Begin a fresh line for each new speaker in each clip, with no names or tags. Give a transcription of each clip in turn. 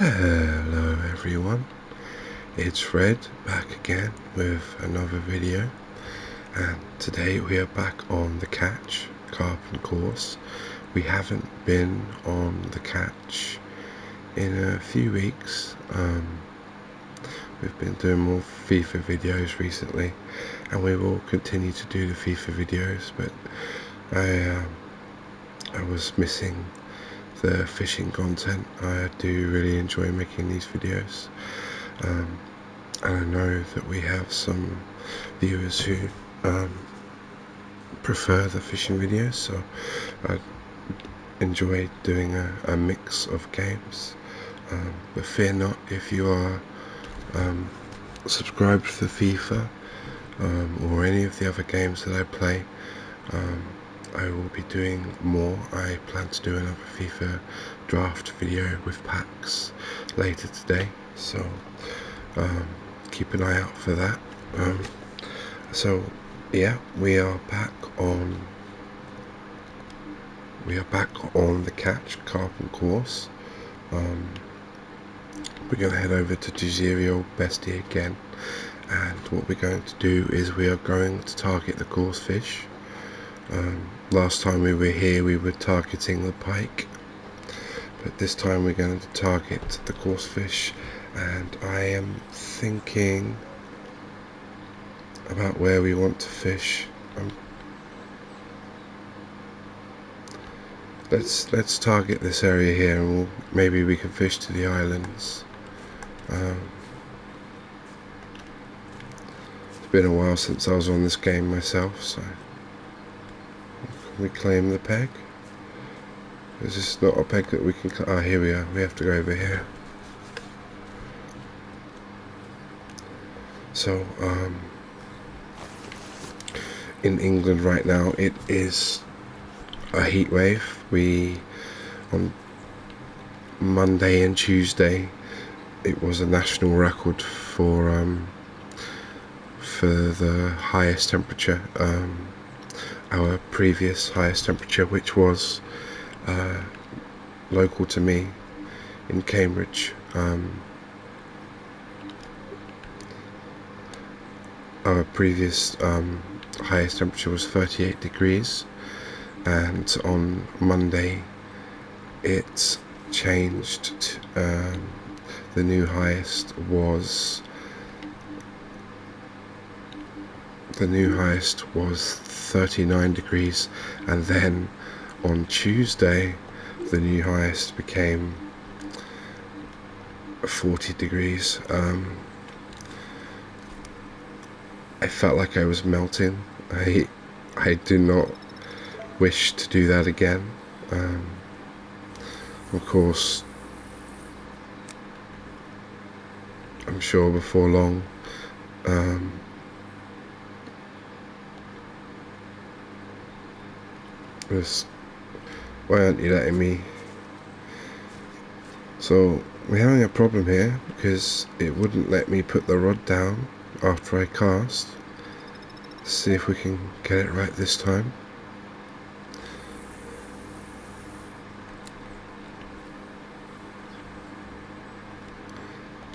Hello everyone, it's Red back again with another video, and today we are back on the catch, Carp Coarse. We haven't been on the catch in a few weeks. We've been doing more FIFA videos recently, and we will continue to do the FIFA videos, but I was missing the fishing content. I do really enjoy making these videos, and I know that we have some viewers who prefer the fishing videos, so I enjoy doing a mix of games. But fear not, if you are subscribed to FIFA or any of the other games that I play, I will be doing more. I plan to do another FIFA draft video with packs later today, so keep an eye out for that. So yeah, we are back on the catch, Carp Coarse. We're going to head over to Jezeriel Bestie again, and what we're going to do is we are going to target the coarse fish. Last time we were here we were targeting the pike, but this time we're going to target the coarse fish, and I am thinking about where we want to fish. Let's target this area here, and maybe we can fish to the islands. It's been a while since I was on this game myself, so we claim the peg. Is this not a peg that we can here we are. We have to go over here. So in England right now it is a heat wave. We on Monday and Tuesday it was a national record for the highest temperature. Our previous highest temperature, which was local to me in Cambridge, our previous highest temperature was 38 degrees, and on Monday it changed. The new highest was 39 degrees, and then on Tuesday the new highest became 40 degrees. I felt like I was melting. I do not wish to do that again. Of course, I'm sure before long why aren't you letting me? So we're having a problem here because it wouldn't let me put the rod down after I cast. Let's see if we can get it right this time.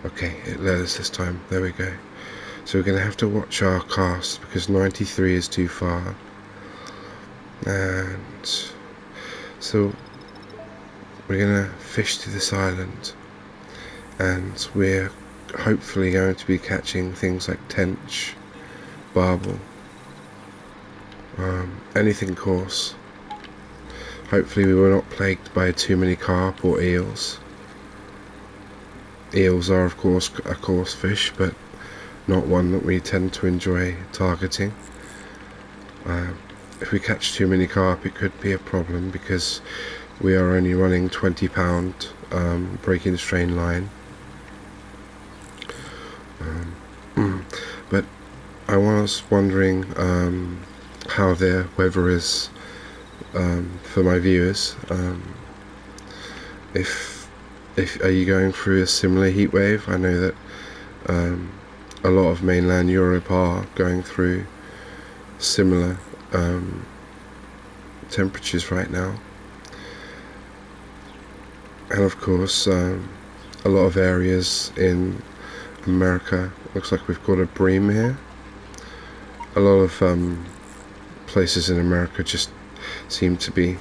Okay, it let us this time. There we go. So we're going to have to watch our cast because 93 is too far. And so we're going to fish to this island, and we're hopefully going to be catching things like tench, barbel, anything coarse. Hopefully we were not plagued by too many carp or eels. Eels are of course a coarse fish, but not one that we tend to enjoy targeting. If we catch too many carp it could be a problem because we are only running 20 pound breaking strain line. But I was wondering how the weather is for my viewers. If are you going through a similar heat wave? I know that a lot of mainland Europe are going through similar temperatures right now, and of course a lot of areas in America. Looks like we've got a bream here. A lot of places in America just seem to be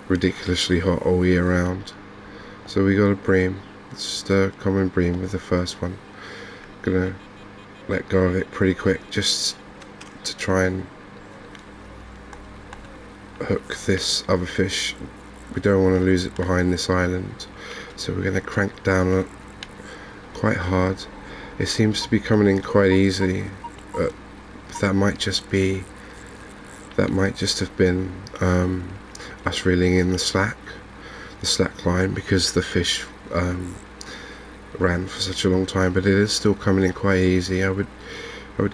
ridiculously hot all year round. So we got a bream. It's just a common bream with the first one. Gonna let go of it pretty quick just to try and hook this other fish. We don't want to lose it behind this island, so we're going to crank down on it quite hard. It seems to be coming in quite easily, but that might just have been us reeling in the slack line, because the fish ran for such a long time. But it is still coming in quite easy. I would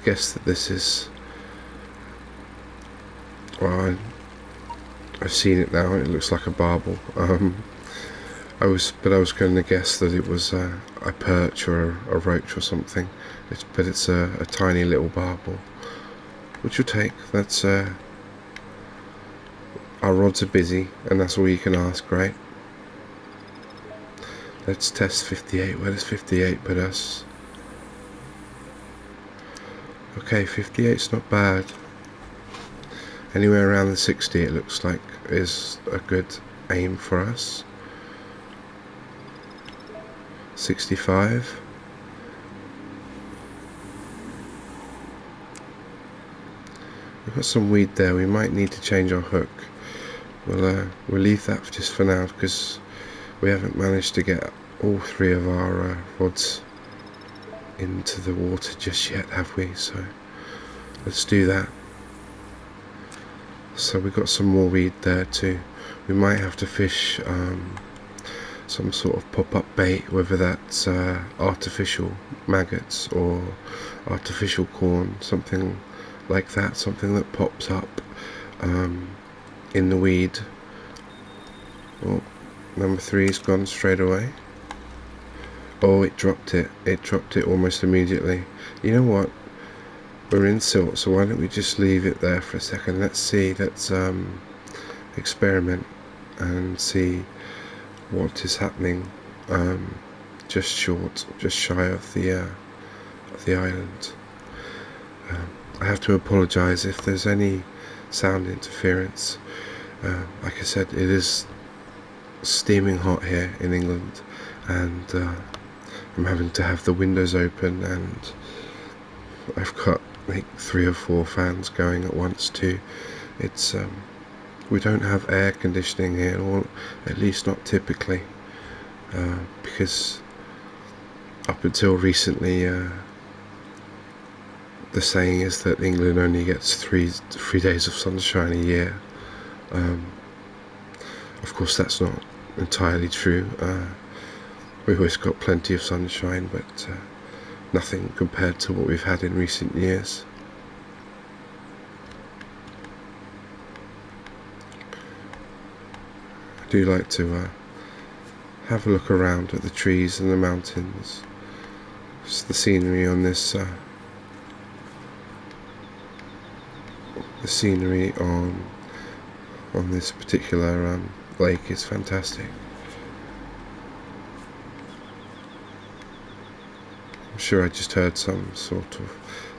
guess that this is, well, I've seen it now and it looks like a barbel. I was going to guess that it was a perch or a roach or something. But it's a tiny little barbel, which will take. That's our rods are busy, and that's all you can ask, right? Let's test 58. Where does 58 put us? Okay, 58's not bad. Anywhere around the 60, it looks like, is a good aim for us. 65. We've got some weed there. We might need to change our hook. We'll leave that just for now, because we haven't managed to get all three of our rods into the water just yet, have we? So let's do that. So we've got some more weed there too. We might have to fish some sort of pop-up bait, whether that's artificial maggots or artificial corn, something like that, something that pops up in the weed. Oh, number 3's gone straight away. Oh, it dropped it almost immediately. You know what, we're in silt, so why don't we just leave it there for a second. Let's see, let's experiment and see what is happening just shy of the island. I have to apologise if there's any sound interference. Like I said, it is steaming hot here in England, and I'm having to have the windows open, and I've got like 3 or 4 fans going at once too. It's we don't have air conditioning here, or at least not typically, because up until recently the saying is that England only gets three days of sunshine a year. Of course that's not entirely true. We've always got plenty of sunshine, but nothing compared to what we've had in recent years. I do like to have a look around at the trees and the mountains. Just the scenery on this the scenery on this particular lake is fantastic. I'm sure I just heard some sort of,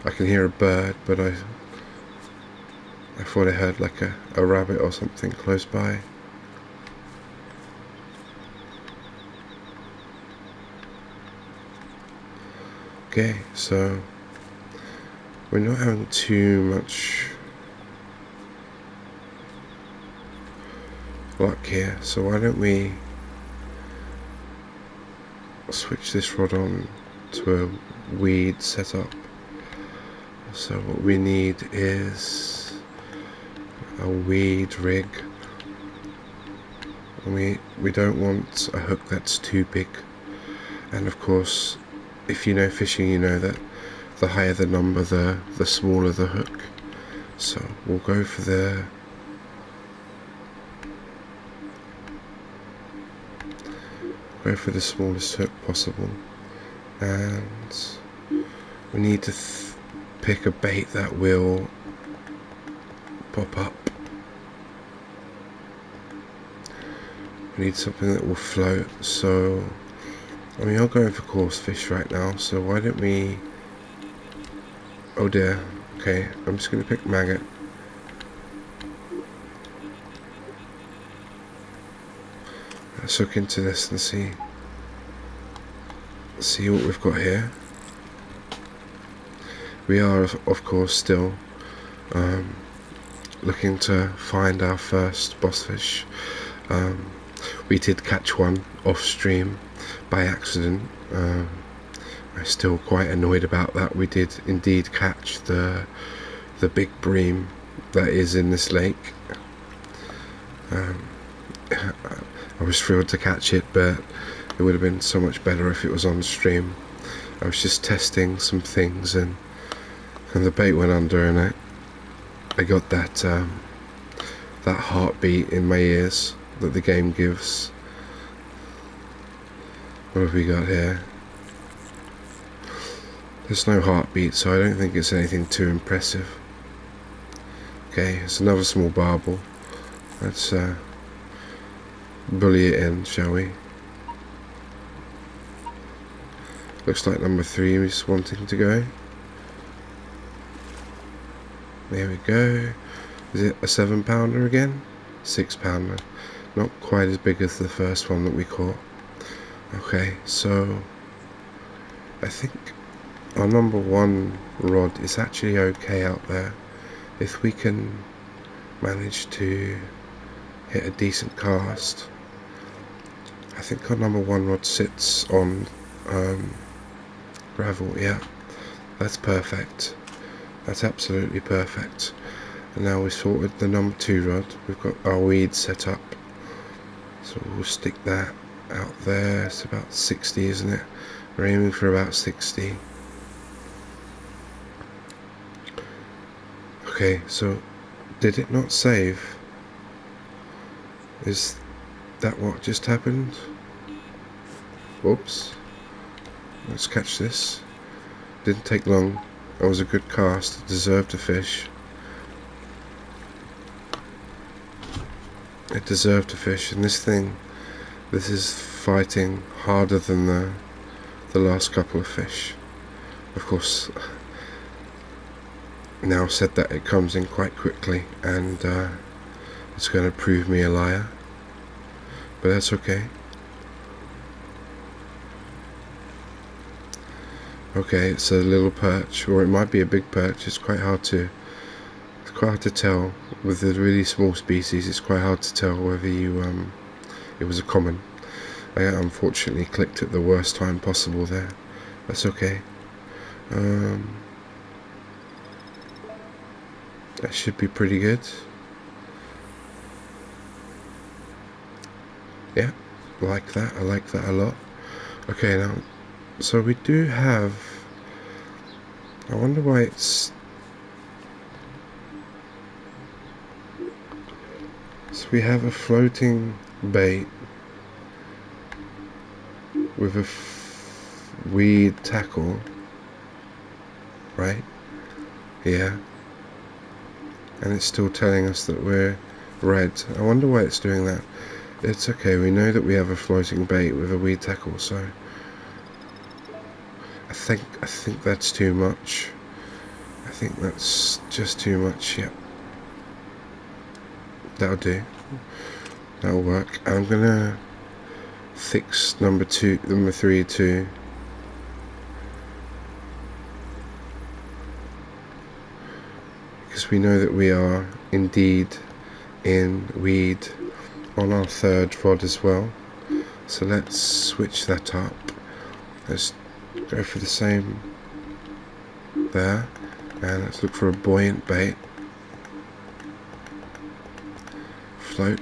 I can hear a bird, but I thought I heard like a rabbit or something close by. Okay, so we're not having too much luck here, so why don't we switch this rod on to a weed setup. So what we need is a weed rig. We don't want a hook that's too big, and of course if you know fishing, you know that the higher the number, the smaller the hook. So we'll go for the smallest hook possible, and we need to pick a bait that will pop up. We need something that will float, so I mean, I'm going for coarse fish right now, so why don't we... Oh dear. Okay, I'm just going to pick maggot. Let's look into this and see what we've got here. We are, of course, still looking to find our first boss fish. We did catch one off stream by accident. I'm still quite annoyed about that. We did indeed catch the big bream that is in this lake. I was thrilled to catch it, but it would have been so much better if it was on stream. I was just testing some things, and the bait went under, and I got that heartbeat in my ears that the game gives. What have we got here? There's no heartbeat, so I don't think it's anything too impressive. Okay, it's another small barbel. Let's bully it in, shall we? Looks like number 3 is wanting to go. There we go. Is it a 7-pounder again? 6-pounder. Not quite as big as the first one that we caught. Okay, so I think our number 1 rod is actually okay out there. If we can manage to hit a decent cast. I think our number 1 rod sits on gravel. Yeah, that's perfect. That's absolutely perfect. And now we've sorted the number 2 rod. We've got our weed set up, so we'll stick that out there. It's about 60, isn't it? We're aiming for about 60. Okay, so did it not save? Is that what just happened? Whoops. Let's catch this. Didn't take long. That was a good cast. It deserved a fish. It deserved a fish, and this is fighting harder than the last couple of fish. Of course, now said that, it comes in quite quickly, and it's going to prove me a liar, but that's okay. Okay, it's a little perch, or it might be a big perch. It's quite hard to tell with the really small species. It's quite hard to tell whether it was a common. I unfortunately clicked at the worst time possible there. That's okay. That should be pretty good. Yeah, I like that a lot. Okay, now, so we do have, I wonder why it's, so we have a floating bait with a weed tackle, right? Yeah. And it's still telling us that we're red. I wonder why it's doing that. It's okay, we know that we have a floating bait with a weed tackle, so I think that's too much. I think that's just too much. Yep. That'll do. That'll work. I'm gonna fix number 3 too. Because we know that we are indeed in weed on our 3rd rod as well. So let's switch that up. Let's go for the same there, and let's look for a buoyant bait. Float.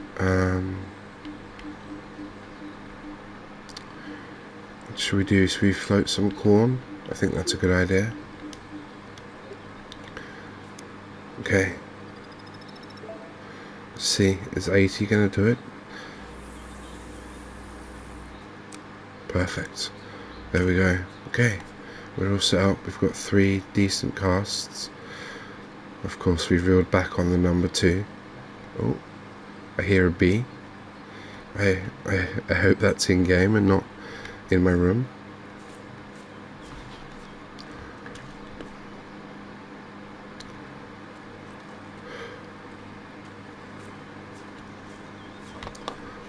What should we do? Should we float some corn? I think that's a good idea. Okay. Let's see, is 80 going to do it? Perfect. There we go. Okay. We're all set up. We've got 3 decent casts. Of course, we've reeled back on the number 2. Oh, I hear a bee. I hope that's in game and not in my room.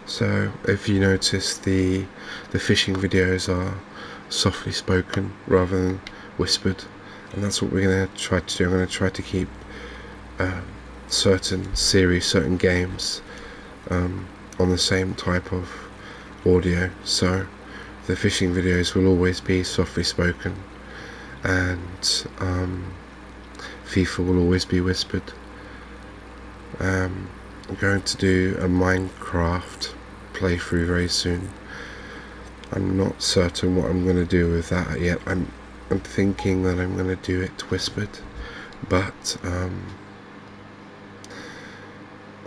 So if you notice, the fishing videos are softly spoken rather than whispered, and that's what we're going to try to do. I'm going to try to keep certain series, certain games on the same type of audio, so the fishing videos will always be softly spoken, and FIFA will always be whispered. I'm going to do a Minecraft playthrough very soon. I'm not certain what I'm going to do with that yet. I'm thinking that I'm going to do it whispered, but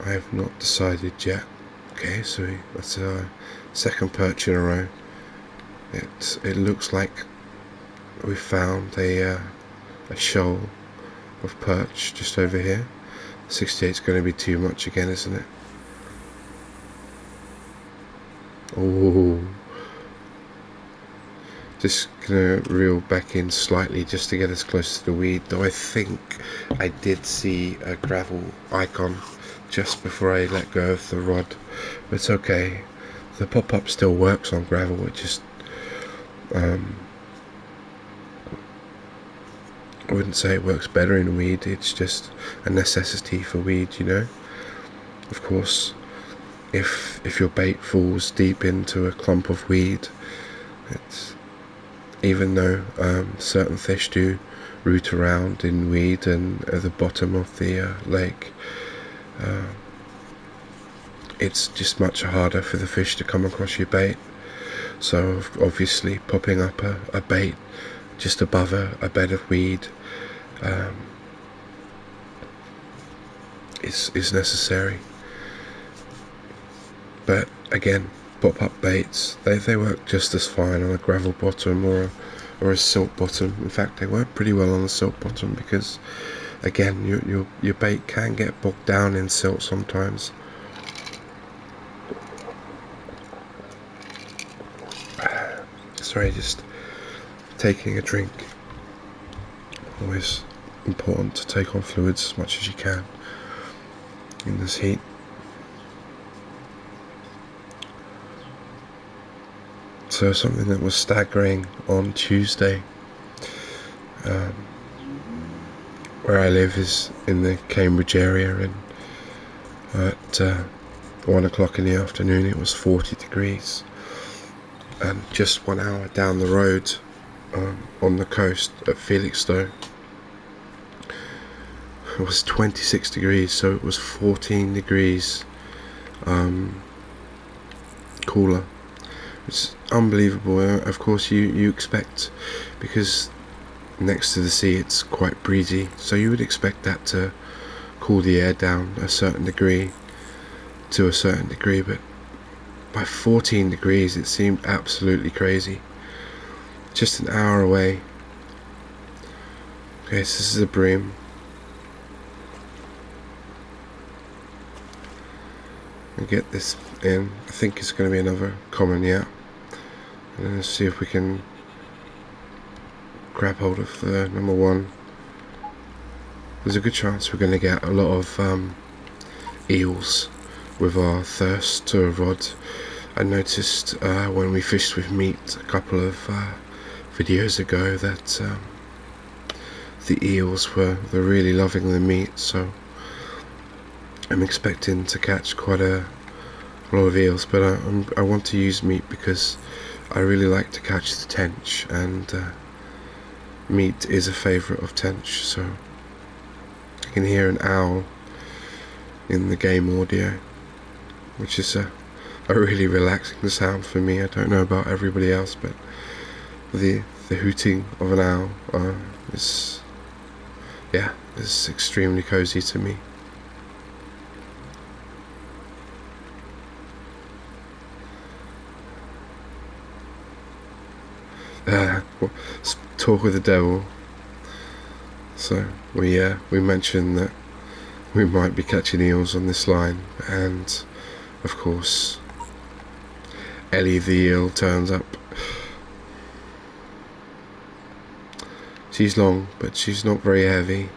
I have not decided yet. Okay, so that's our second perch in a row. It looks like we found a shoal of perch just over here. 68 is going to be too much again, isn't it? Oh, just gonna reel back in slightly just to get us close to the weed, though I think I did see a gravel icon just before I let go of the rod, but it's okay. The pop-up still works on gravel. It just I wouldn't say it works better in weed. It's just a necessity for weed, you know. Of course, if your bait falls deep into a clump of weed, it's, even though certain fish do root around in weed and at the bottom of the lake, it's just much harder for the fish to come across your bait. So obviously popping up a bait just above a bed of weed is necessary. But again, pop-up baits, they work just as fine on a gravel bottom or a silt bottom. In fact, they work pretty well on a silt bottom because, again, your bait can get bogged down in silt sometimes. Sorry, just taking a drink. Always important to take on fluids as much as you can in this heat. So something that was staggering on Tuesday, where I live is in the Cambridge area, and at 1 o'clock in the afternoon it was 40 degrees, and just 1 hour down the road on the coast at Felixstowe it was 26 degrees, so it was 14 degrees cooler. It's unbelievable. Of course you expect, because next to the sea it's quite breezy, so you would expect that to cool the air down a certain degree, but by 14 degrees it seemed absolutely crazy. Just an hour away. Okay, so this is a bream. I'll get this in. I think it's going to be another common, yeah. And let's see if we can grab hold of the number one. There's a good chance we're going to get a lot of eels with our thirst rod. I noticed when we fished with meat a couple of videos ago that the eels were really loving the meat, so I'm expecting to catch quite a lot of eels, but I want to use meat because I really like to catch the tench, and meat is a favourite of tench. So I can hear an owl in the game audio, which is a really relaxing sound for me. I don't know about everybody else, but the hooting of an owl is extremely cozy to me. Talk with the devil. So we mentioned that we might be catching eels on this line, and of course EELY the eel turns up. She's long, but she's not very heavy.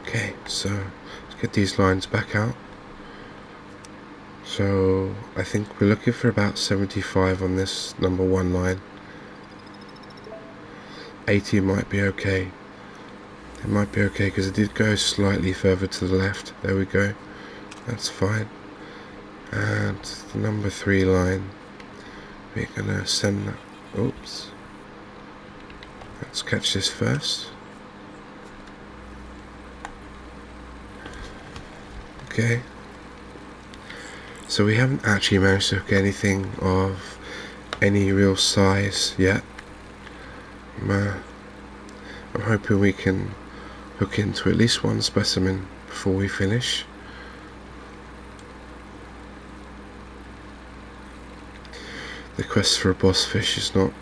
Okay, so let's get these lines back out. So I think we're looking for about 75 on this number 1 line. 80 might be okay. It might be okay because it did go slightly further to the left. There we go. That's fine. And the number 3 line, we're gonna send that. Oops. Let's catch this first. Okay. So we haven't actually managed to hook anything of any real size yet. I'm hoping we can hook into at least one specimen before we finish. The quest for a boss fish is not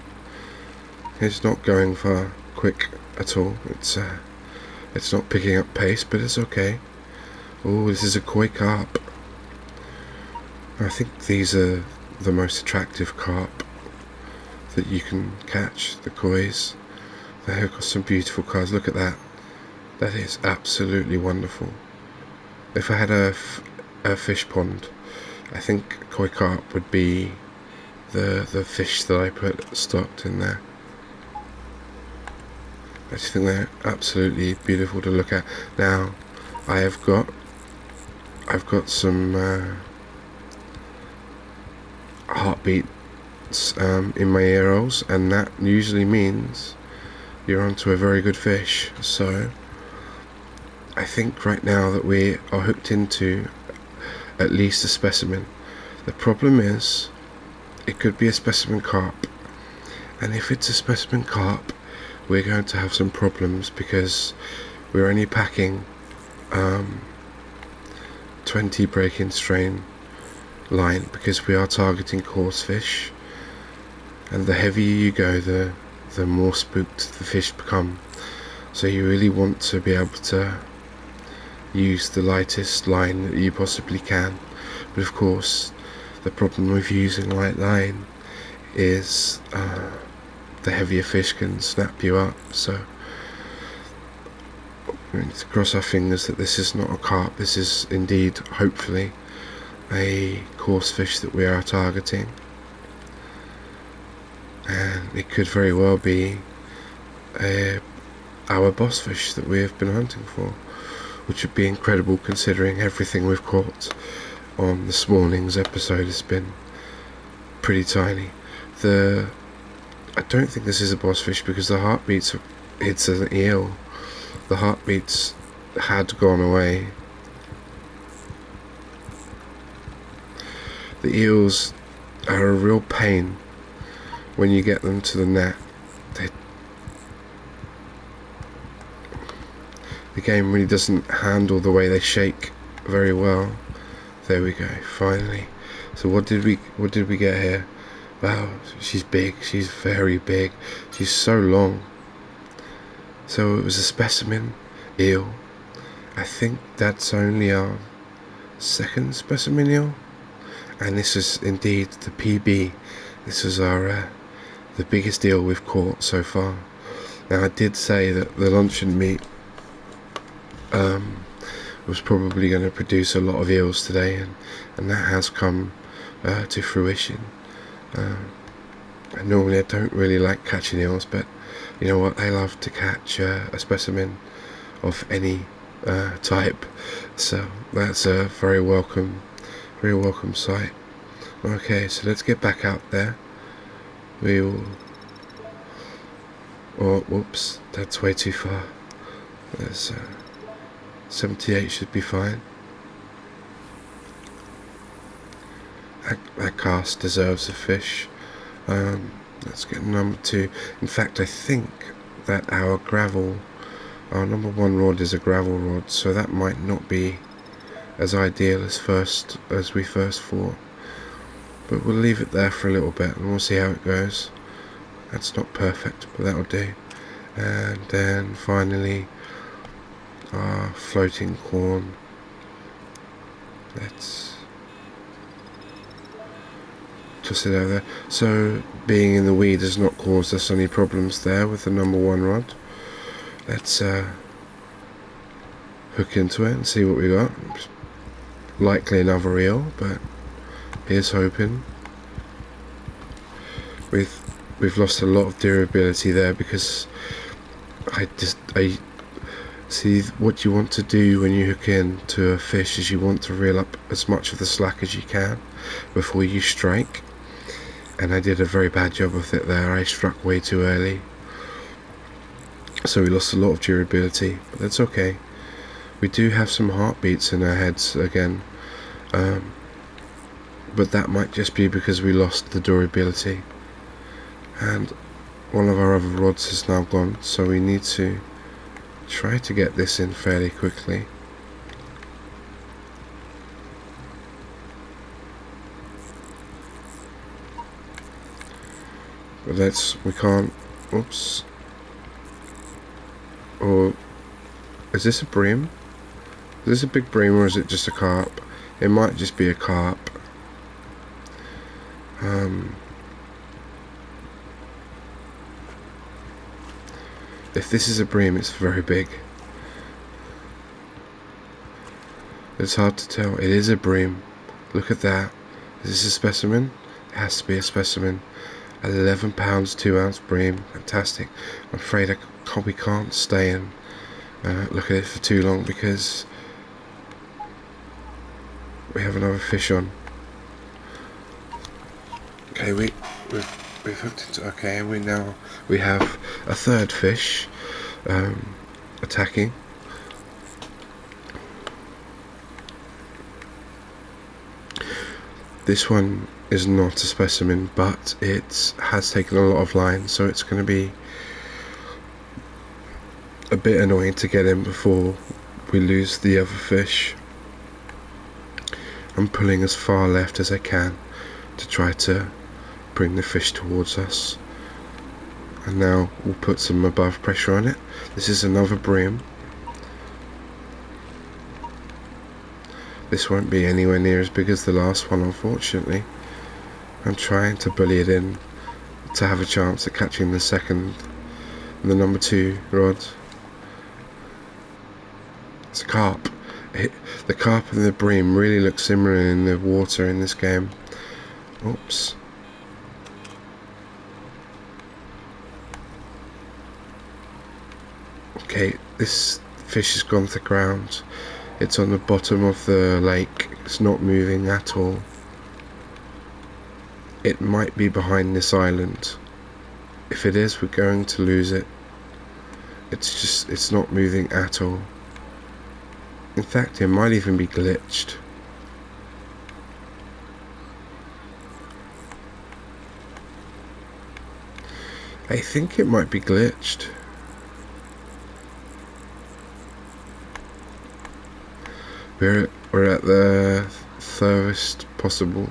going far quick at all. It's not picking up pace, but it's okay. Oh, this is a koi carp. I think these are the most attractive carp that you can catch, the kois. They've got some beautiful colours. Look at that. That is absolutely wonderful. If I had a fish pond, I think koi carp would be the fish that I put stocked in there. I just think they're absolutely beautiful to look at. Now, I've got some heartbeats in my ear holes, and that usually means you're onto a very good fish. So I think right now that we are hooked into at least a specimen. The problem is it could be a specimen carp, and if it's a specimen carp, we're going to have some problems because we're only packing 20 break-in strain line, because we are targeting coarse fish, and the heavier you go, the more spooked the fish become. So you really want to be able to use the lightest line that you possibly can. But of course, the problem with using light line is the heavier fish can snap you up. So we need to cross our fingers that this is not a carp. This is indeed, hopefully, a coarse fish that we are targeting, and it could very well be our boss fish that we have been hunting for, which would be incredible considering everything we've caught on this morning's episode has been pretty tiny. I don't think this is a boss fish because the heartbeats, it's an eel. The heartbeats had gone away. The eels are a real pain when you get them to the net. The game really doesn't handle the way they shake very well. There we go, finally. So what did we get here? Wow, she's big. She's very big. She's so long. So it was a specimen eel. I think that's only our second specimen eel, and this is indeed the PB. This is our the biggest eel we've caught so far. Now, I did say that the luncheon meat was probably going to produce a lot of eels today, and that has come to fruition. And normally I don't really like catching eels, but you know what, I love to catch a specimen of any type, so that's a very welcome sight. Okay, so let's get back out there. We will... Oh, whoops, that's way too far. There's 78 should be fine. That cast deserves a fish. Let's get number 2. In fact, I think that our number 1 rod is a gravel rod, so that might not be as ideal as we first thought. But we'll leave it there for a little bit and we'll see how it goes. That's not perfect, but that'll do. And then finally, our floating corn. Let's toss it over. So being in the weed has not caused us any problems there with the number 1 rod. Let's hook into it and see what we got. Likely another eel, but here's hoping. We've lost a lot of durability there because I see what you want to do when you hook in to a fish is you want to reel up as much of the slack as you can before you strike, and I did a very bad job of it there. I struck way too early, so we lost a lot of durability, but that's okay. We do have some heartbeats in our heads again, but that might just be because we lost the durability, and one of our other rods is now gone, so we need to try to get this in fairly quickly. But we can't, oops. Or, is this a bream? Is this a big bream or is it just a carp? It might just be a carp. If this is a bream, it's very big. It's hard to tell. It is a bream. Look at that. Is this a specimen? It has to be a specimen. 11 pounds 2 ounce bream. Fantastic. I'm afraid we can't stay and look at it for too long because we have another fish on. Okay, we've hooked into. Okay, and we have a third fish attacking. This one is not a specimen, but it has taken a lot of line, so it's going to be a bit annoying to get in before we lose the other fish. I'm pulling as far left as I can to try to bring the fish towards us, and now we'll put some above pressure on it. This is another bream. This won't be anywhere near as big as the last one, unfortunately. I'm trying to bully it in to have a chance at catching the second and the number 2 rod. It's a carp. The carp and the bream really look similar in the water in this game. Oops. Okay, this fish has gone to the ground. It's on the bottom of the lake. It's not moving at all. It might be behind this island. If it is, we're going to lose it. It's not moving at all. In fact, it might even be glitched. I think it might be glitched. We're at the furthest possible.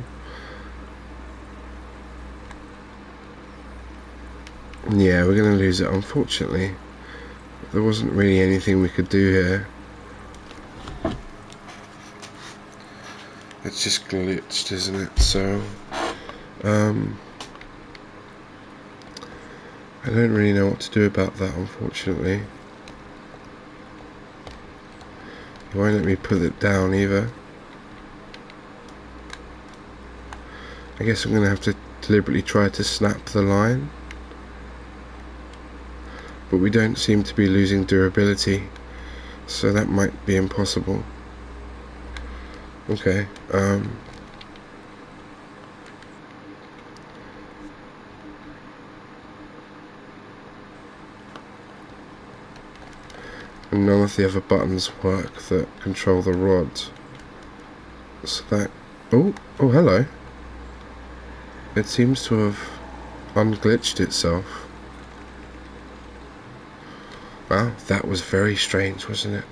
Yeah, we're gonna lose it, unfortunately. There wasn't really anything we could do here. It's just glitched, isn't it? So, I don't really know what to do about that, unfortunately. It won't let me put it down either. I guess I'm going to have to deliberately try to snap the line. But we don't seem to be losing durability, so that might be impossible. Okay, and none of the other buttons work that control the rod. So that... Oh, hello. It seems to have unglitched itself. Wow, that was very strange, wasn't it?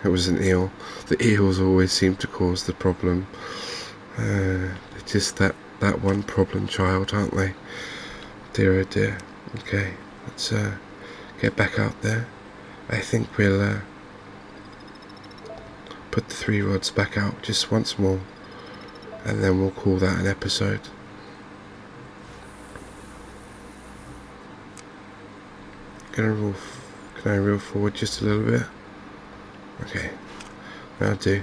It was an eel. The eels always seem to cause the problem. They're just that one problem child, aren't they? Dear oh dear. Okay, let's get back out there. I think we'll put the 3 rods back out just once more and then we'll call that an episode. Can I reel forward just a little bit? Okay, that'll do.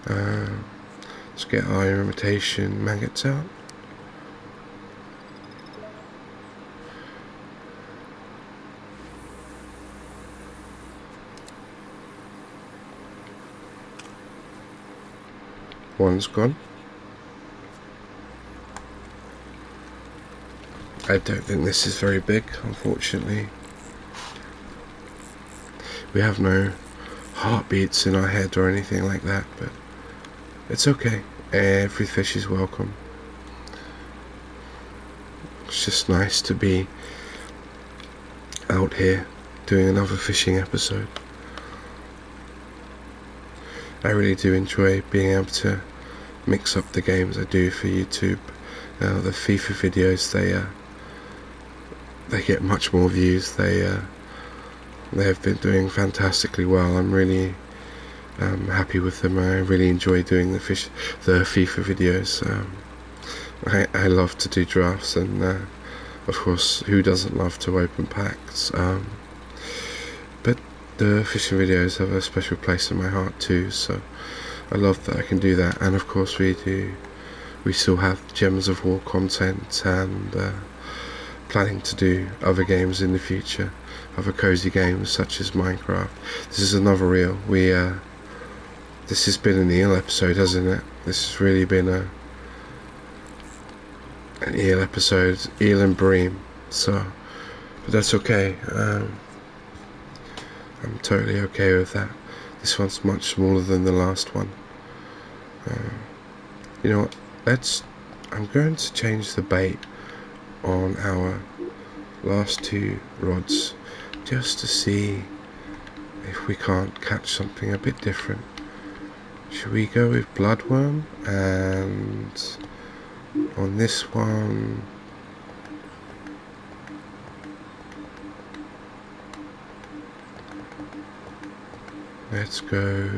Let's get our imitation maggots out. One's gone. I don't think this is very big, unfortunately. We have no heartbeats in our head or anything like that, but it's okay. Every fish is welcome. It's just nice to be out here doing another fishing episode. I really do enjoy being able to mix up the games I do for YouTube. The FIFA videos, they get much more views. They have been doing fantastically well. I'm really happy with them. I really enjoy doing the FIFA videos. I love to do drafts, and of course, who doesn't love to open packs? But the fishing videos have a special place in my heart too, so I love that I can do that. And of course we still have Gems of War content, and planning to do other games in the future, other cozy games such as Minecraft. This is another reel. This has been an eel episode, hasn't it? This has really been an eel episode, eel and bream. But that's okay. I'm totally okay with that. This one's much smaller than the last one. You know what? I'm going to change the bait on our last two rods just to see if we can't catch something a bit different. Should we go with bloodworm? And on this one, let's go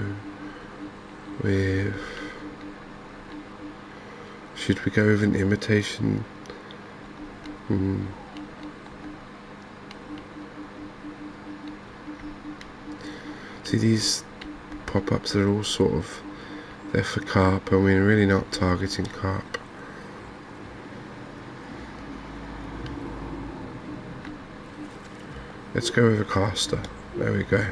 with, should we go with an imitation? See, these pop-ups are all sort of, they're for carp, and we're really not targeting carp. Let's go with a caster. There we go.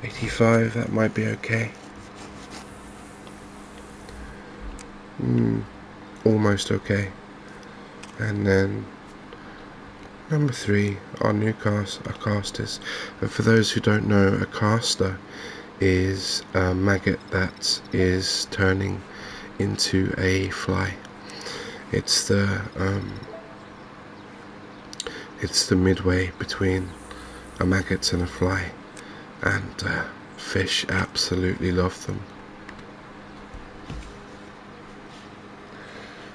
$85, that might be okay. Almost okay. And then number 3, our new casters. And for those who don't know, a caster is a maggot that is turning into a fly. It's the midway between a maggot and a fly, and fish absolutely love them.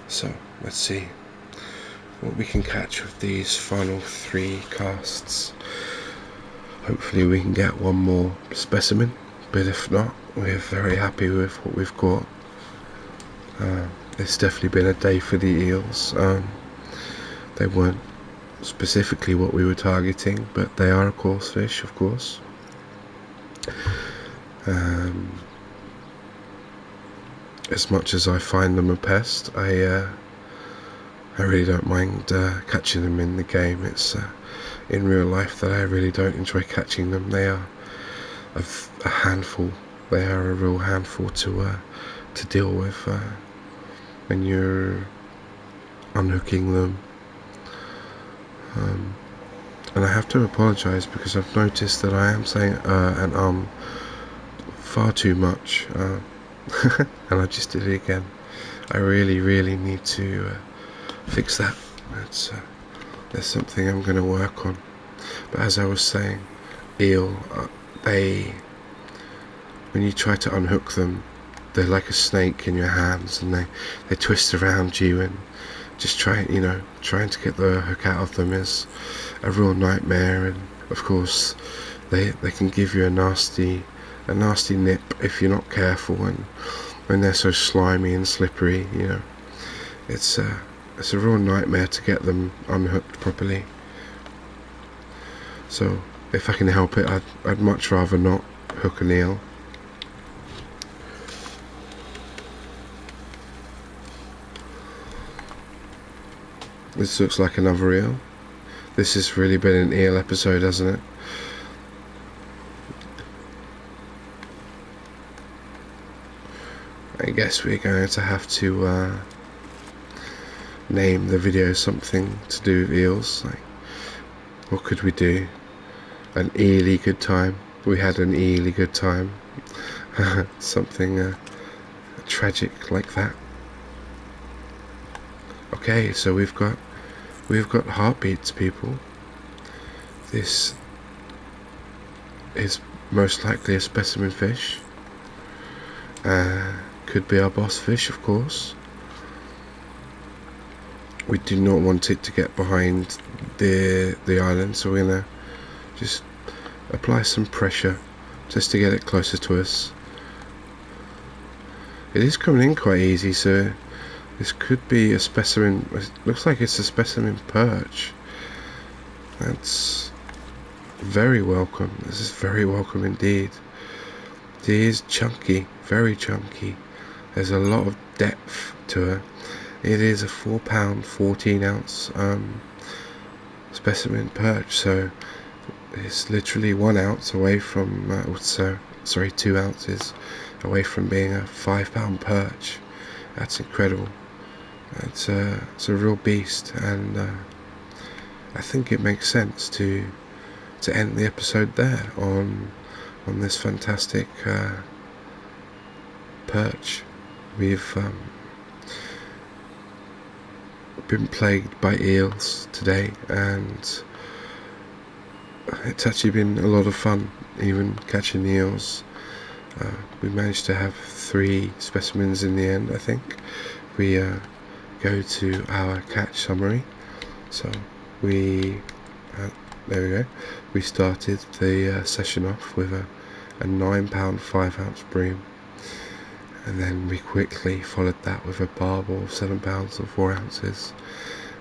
So let's see what we can catch with these final 3 casts. Hopefully we can get one more specimen, but if not, we're very happy with what we've got. It's definitely been a day for the eels. They weren't specifically what we were targeting, but they are a coarse fish, of course. As much as I find them a pest, I really don't mind catching them in the game. It's in real life that I really don't enjoy catching them. They are a handful. They are a real handful to deal with when you're unhooking them. And I have to apologise because I've noticed that I am saying and far too much, and I just did it again. I really need to fix that. That's something I'm going to work on. But as I was saying, eel, when you try to unhook them, they're like a snake in your hands, and they twist around you, and just trying to get the hook out of them is a real nightmare. And of course they can give you a nasty nip if you're not careful, and when they're so slimy and slippery, you know, it's a real nightmare to get them unhooked properly. So if I can help it, I'd much rather not hook an eel. This looks like another eel. This has really been an eel episode, hasn't it? I guess we're going to have to name the video something to do with eels. Like, what could we do? An EELY good time. We had an EELY good time. Something tragic like that. Okay, so we've got heartbeats, people. This is most likely a specimen fish. Could be our boss fish, of course. We do not want it to get behind the island, so we're gonna just apply some pressure just to get it closer to us. It is coming in quite easy, so this could be a specimen. It looks like it's a specimen perch. That's very welcome. This is very welcome indeed. It is chunky, very chunky. There's a lot of depth to her. It is a 4 pound 14 ounce specimen perch, so it's literally 1 ounce away from 2 ounces away from being a 5 pound perch. That's incredible. It's a real beast, and I think it makes sense to end the episode there on this fantastic perch. We've been plagued by eels today, and it's actually been a lot of fun, even catching the eels. We managed to have 3 specimens in the end, I think. We go to our catch summary. So we there we go. We started the session off with a 9 pound 5 ounce bream, and then we quickly followed that with a barbel of 7 pounds and 4 ounces,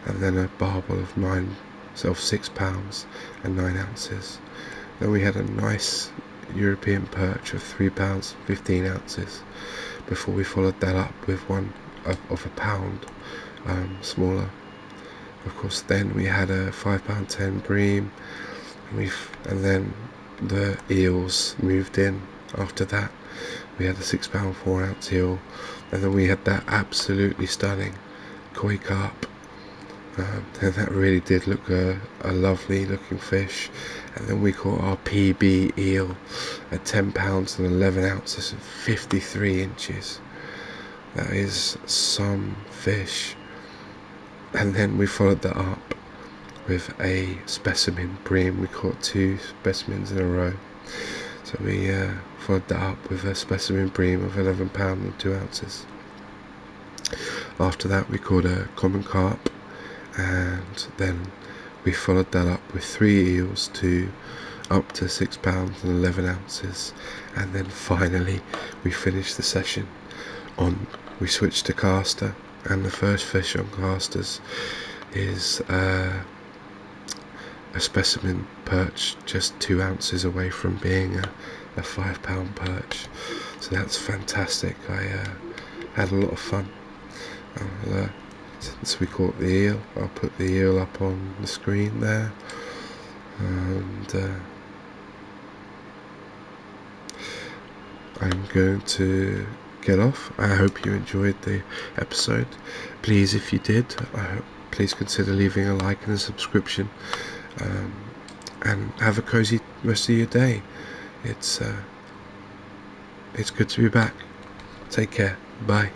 and then a barbel of 6 pounds and 9 ounces. Then we had a nice European perch of 3 pounds 15 ounces before we followed that up with one of a pound smaller. Of course, then we had a 5 pound 10 bream, and then the eels moved in after that. We had a 6 pound 4 ounce eel, and then we had that absolutely stunning koi carp. And that really did look a lovely looking fish. And then we caught our PB eel at 10 pounds and 11 ounces and 53 inches. That is some fish. And then we followed that up with a specimen bream. We caught 2 specimens in a row. So we followed that up with a specimen bream of 11 pounds and 2 ounces. After that we caught a common carp, and then we followed that up with 3 eels up to 6 pounds and 11 ounces. And then finally we finished the session we switched to caster, and the first fish on casters is a specimen perch just 2 ounces away from being a 5 pound perch. So that's fantastic. I had a lot of fun. Since we caught the eel, I'll put the eel up on the screen there, and I'm going to get off. I hope you enjoyed the episode. Please, if you did, please consider leaving a like and a subscription, and have a cozy rest of your day. It's good to be back. Take care. Bye.